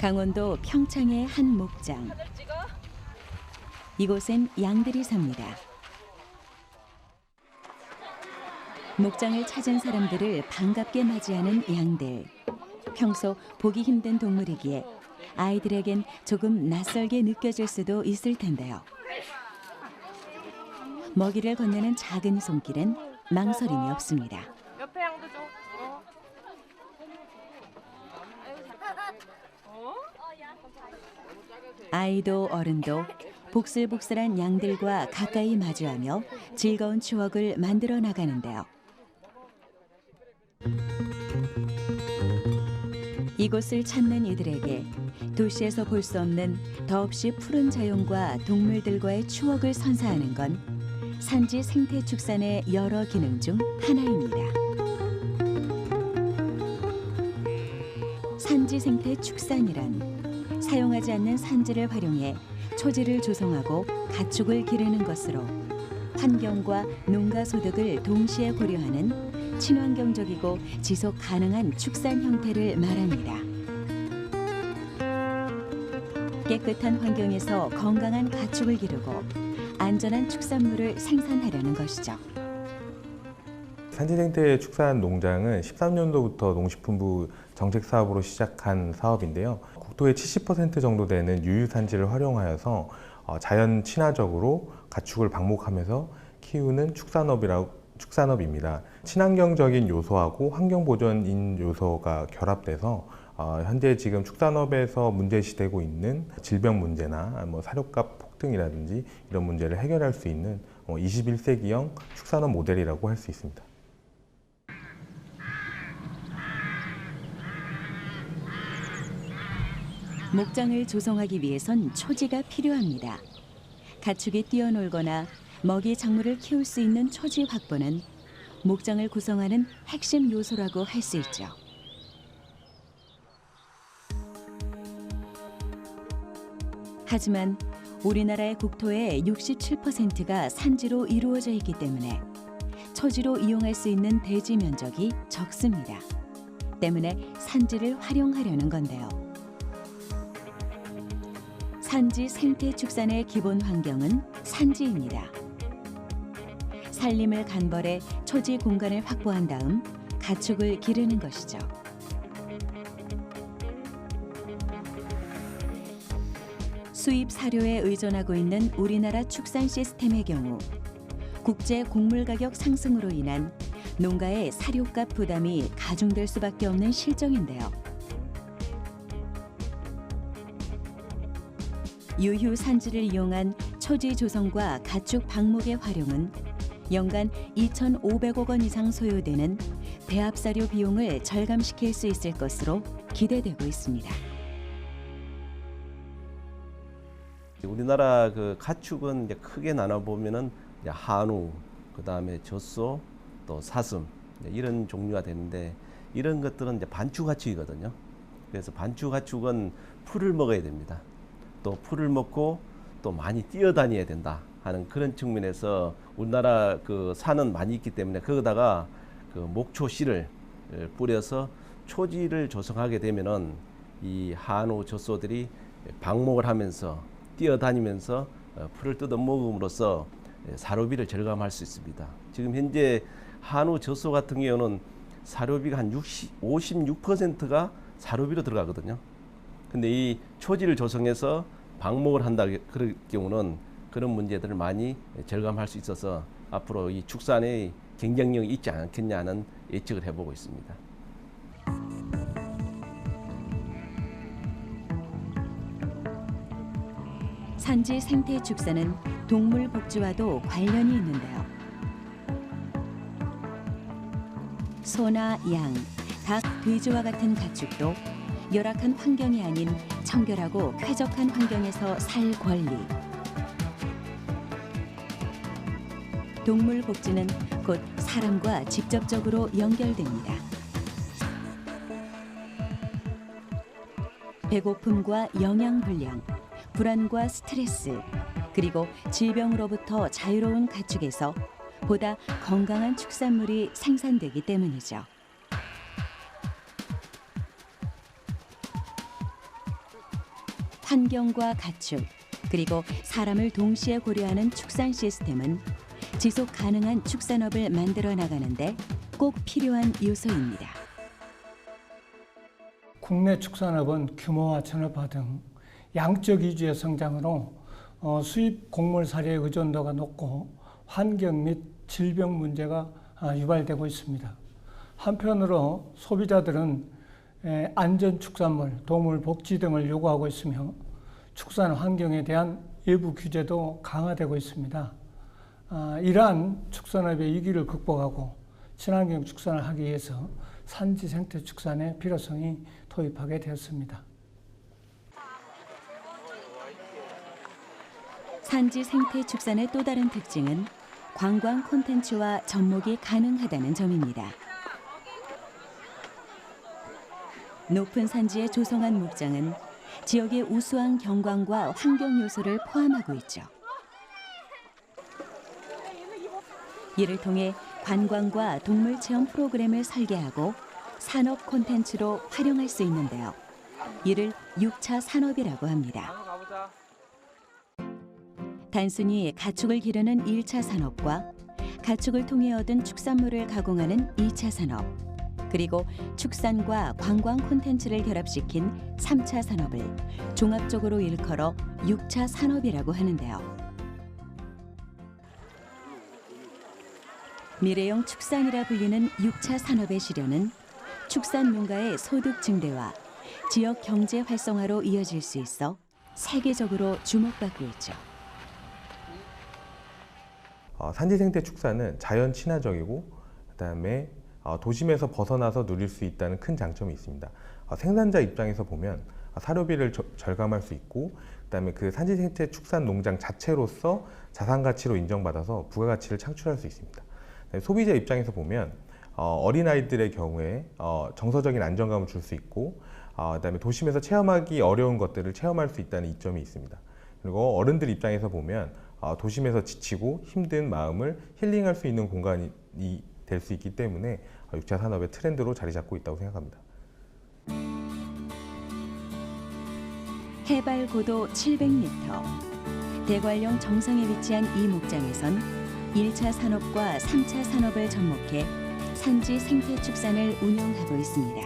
강원도 평창의 한 목장. 이곳엔 양들이 삽니다. 목장을 찾은 사람들을 반갑게 맞이하는 양들. 평소 보기 힘든 동물이기에 아이들에겐 조금 낯설게 느껴질 수도 있을 텐데요. 먹이를 건네는 작은 손길엔 망설임이 없습니다. 옆에 양도 줘. 아이도 어른도 복슬복슬한 양들과 가까이 마주하며 즐거운 추억을 만들어 나가는데요. 이곳을 찾는 이들에게 도시에서 볼 수 없는 더없이 푸른 자연과 동물들과의 추억을 선사하는 건 산지 생태축산의 여러 기능 중 하나입니다. 산지 생태축산이란 사용하지 않는 산지를 활용해 초지를 조성하고 가축을 기르는 것으로 환경과 농가 소득을 동시에 고려하는 친환경적이고 지속 가능한 축산 형태를 말합니다. 깨끗한 환경에서 건강한 가축을 기르고 안전한 축산물을 생산하려는 것이죠. 산지생태 축산 농장은 13년도부터 농식품부 정책 사업으로 시작한 사업인데요. 국토의 70% 정도 되는 유유산지를 활용하여서 자연 친화적으로 가축을 방목하면서 키우는 축산업입니다. 친환경적인 요소하고 환경보존인 요소가 결합돼서 현재 지금 축산업에서 문제시되고 있는 질병 문제나 사료값 폭등이라든지 이런 문제를 해결할 수 있는 21세기형 축산업 모델이라고 할 수 있습니다. 목장을 조성하기 위해선 초지가 필요합니다. 가축이 뛰어놀거나 먹이 작물을 키울 수 있는 초지 확보는 목장을 구성하는 핵심 요소라고 할 수 있죠. 하지만 우리나라의 국토의 67%가 산지로 이루어져 있기 때문에 초지로 이용할 수 있는 대지 면적이 적습니다. 때문에 산지를 활용하려는 건데요. 산지 생태축산의 기본 환경은 산지입니다. 산림을 간벌해 초지 공간을 확보한 다음 가축을 기르는 것이죠. 수입 사료에 의존하고 있는 우리나라 축산 시스템의 경우 국제 곡물 가격 상승으로 인한 농가의 사료값 부담이 가중될 수밖에 없는 실정인데요. 유휴 산지를 이용한 초지 조성과 가축 방목의 활용은 연간 2,500억 원 이상 소요되는 배합사료 비용을 절감시킬 수 있을 것으로 기대되고 있습니다. 우리나라 그 가축은 이제 크게 나눠 보면은 한우, 그다음에 젖소, 또 사슴 이런 종류가 되는데 이런 것들은 이제 반추 가축이거든요. 그래서 반추 가축은 풀을 먹어야 됩니다. 또 풀을 먹고 또 많이 뛰어다녀야 된다 하는 그런 측면에서 우리나라 그 산은 많이 있기 때문에 거기다가 그 목초 씨를 뿌려서 초지를 조성하게 되면은 이 한우 젖소들이 방목을 하면서 뛰어다니면서 풀을 뜯어 먹음으로써 사료비를 절감할 수 있습니다. 지금 현재 한우 젖소 같은 경우는 사료비가 한 56%가 사료비로 들어가거든요. 근데 이 초지를 조성해서 방목을 한다 그럴 경우는 그런 문제들을 많이 절감할 수 있어서 앞으로 이 축산의 경쟁력이 있지 않겠냐는 예측을 해보고 있습니다. 산지 생태축산은 동물 복지와도 관련이 있는데요. 소나 양, 닭, 돼지와 같은 가축도 열악한 환경이 아닌 청결하고 쾌적한 환경에서 살 권리. 동물 복지는 곧 사람과 직접적으로 연결됩니다. 배고픔과 영양불량, 불안과 스트레스, 그리고 질병으로부터 자유로운 가축에서 보다 건강한 축산물이 생산되기 때문이죠. 환경과 가축, 그리고 사람을 동시에 고려하는 축산 시스템은 지속 가능한 축산업을 만들어 나가는데 꼭 필요한 요소입니다. 국내 축산업은 규모와 전업화 등 양적 위주의 성장으로 수입 곡물 사료의 의존도가 높고 환경 및 질병 문제가 유발되고 있습니다. 한편으로 소비자들은 안전 축산물, 동물 복지 등을 요구하고 있으며 축산 환경에 대한 외부 규제도 강화되고 있습니다. 이러한 축산업의 위기를 극복하고 친환경 축산을 하기 위해서 산지 생태 축산의 필요성이 도입하게 되었습니다. 산지 생태 축산의 또 다른 특징은 관광 콘텐츠와 접목이 가능하다는 점입니다. 높은 산지에 조성한 목장은 지역의 우수한 경관과 환경 요소를 포함하고 있죠. 이를 통해 관광과 동물 체험 프로그램을 설계하고 산업 콘텐츠로 활용할 수 있는데요. 이를 6차 산업이라고 합니다. 단순히 가축을 기르는 1차 산업과 가축을 통해 얻은 축산물을 가공하는 2차 산업, 그리고 축산과 관광 콘텐츠를 결합시킨 3차 산업을 종합적으로 일컬어 6차 산업이라고 하는데요. 미래형 축산이라 불리는 6차 산업의 실현은 축산 농가의 소득 증대와 지역 경제 활성화로 이어질 수 있어 세계적으로 주목받고 있죠. 산지 생태 축산은 자연 친화적이고 그다음에 도심에서 벗어나서 누릴 수 있다는 큰 장점이 있습니다. 생산자 입장에서 보면 사료비를 절감할 수 있고 그다음에 그 산지 생태 축산 농장 자체로서 자산 가치로 인정받아서 부가가치를 창출할 수 있습니다. 소비자 입장에서 보면 어린아이들의 경우에 정서적인 안정감을 줄 수 있고 그다음에 도심에서 체험하기 어려운 것들을 체험할 수 있다는 이점이 있습니다. 그리고 어른들 입장에서 보면 도심에서 지치고 힘든 마음을 힐링할 수 있는 공간이 될 수 있기 때문에 6차 산업의 트렌드로 자리 잡고 있다고 생각합니다. 해발 고도 700m, 대관령 정상에 위치한 이 목장에선 1차 산업과 3차 산업을 접목해 산지 생태 축산을 운영하고 있습니다.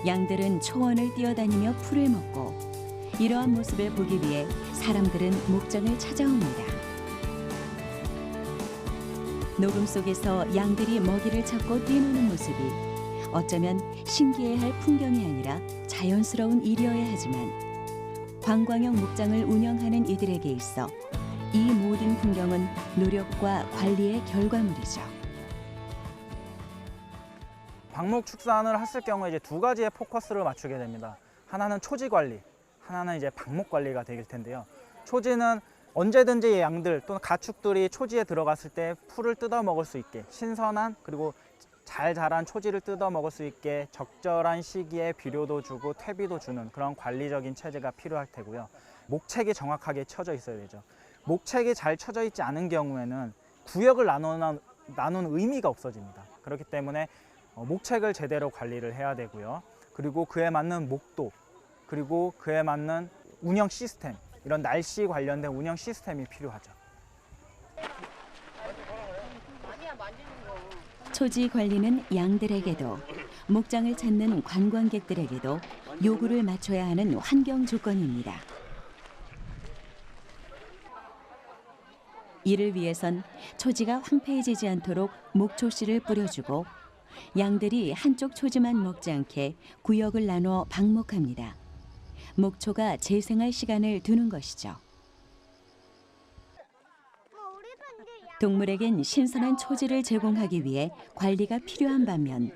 양들은 초원을 뛰어다니며 풀을 먹고 이러한 모습을 보기 위해 사람들은 목장을 찾아옵니다. 녹음 속에서 양들이 먹이를 찾고 뛰노는 모습이 어쩌면 신기해할 풍경이 아니라 자연스러운 일이어야 하지만 관광형 목장을 운영하는 이들에게 있어 이 모든 풍경은 노력과 관리의 결과물이죠. 방목 축산을 했을 경우에 이제 두 가지의 포커스를 맞추게 됩니다. 하나는 초지 관리, 하나는 이제 방목 관리가 될 텐데요. 초지는 언제든지 양들 또는 가축들이 초지에 들어갔을 때 풀을 뜯어 먹을 수 있게 신선한 그리고 잘 자란 초지를 뜯어 먹을 수 있게 적절한 시기에 비료도 주고 퇴비도 주는 그런 관리적인 체제가 필요할 테고요. 목책이 정확하게 쳐져 있어야 되죠. 목책이 잘 쳐져 있지 않은 경우에는 구역을 나누는 의미가 없어집니다. 그렇기 때문에 목책을 제대로 관리를 해야 되고요. 그리고 그에 맞는 목도, 그리고 그에 맞는 운영 시스템, 이런 날씨 관련된 운영 시스템이 필요하죠. 초지 관리는 양들에게도 목장을 찾는 관광객들에게도 요구를 맞춰야 하는 환경 조건입니다. 이를 위해선 초지가 황폐해지지 않도록 목초씨를 뿌려주고 양들이 한쪽 초지만 먹지 않게 구역을 나눠 방목합니다. 목초가 재생할 시간을 두는 것이죠. 동물에겐 신선한 초지를 제공하기 위해 관리가 필요한 반면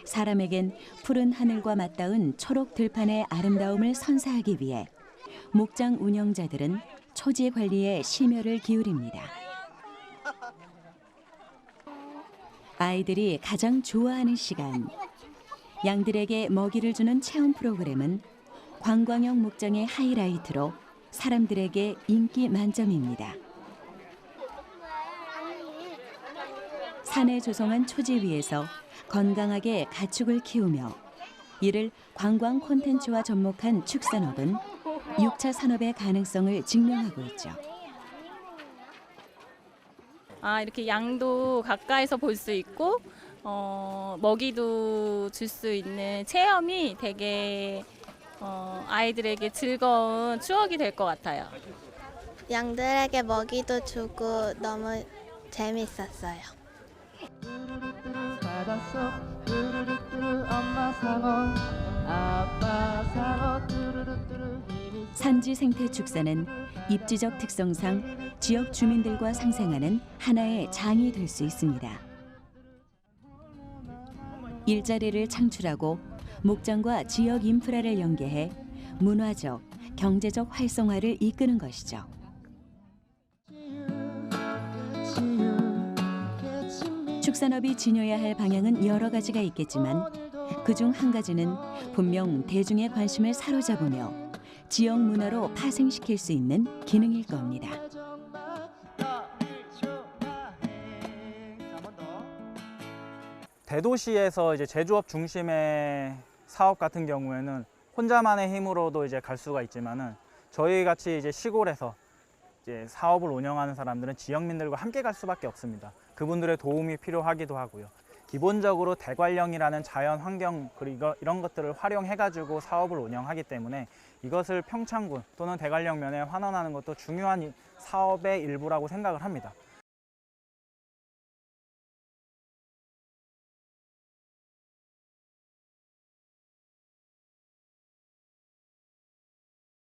사람에겐 푸른 하늘과 맞닿은 초록 들판의 아름다움을 선사하기 위해 목장 운영자들은 초지 관리에 심혈을 기울입니다. 아이들이 가장 좋아하는 시간, 양들에게 먹이를 주는 체험 프로그램은 관광형 목장의 하이라이트로 사람들에게 인기 만점입니다. 산에 조성한 초지 위에서 건강하게 가축을 키우며 이를 관광 콘텐츠와 접목한 축산업은 6차 산업의 가능성을 증명하고 있죠. 이렇게 양도 가까이서 볼 수 있고 먹이도 줄 수 있는 체험이 되게 아이들에게 즐거운 추억이 될 것 같아요. 양들에게 먹이도 주고 너무 재밌었어요. 산지 생태 축사는 입지적 특성상 지역 주민들과 상생하는 하나의 장이 될 수 있습니다. 일자리를 창출하고 목장과 지역 인프라를 연계해 문화적, 경제적 활성화를 이끄는 것이죠. 축산업이 지녀야 할 방향은 여러 가지가 있겠지만 그중 한 가지는 분명 대중의 관심을 사로잡으며 지역 문화로 파생시킬 수 있는 기능일 겁니다. 대도시에서 이제 제조업 중심의 사업 같은 경우에는 혼자만의 힘으로도 이제 갈 수가 있지만은 저희 같이 이제 시골에서 이제 사업을 운영하는 사람들은 지역민들과 함께 갈 수밖에 없습니다. 그분들의 도움이 필요하기도 하고요. 기본적으로 대관령이라는 자연 환경 그리고 이런 것들을 활용해가지고 사업을 운영하기 때문에 이것을 평창군 또는 대관령 면에 환원하는 것도 중요한 사업의 일부라고 생각을 합니다.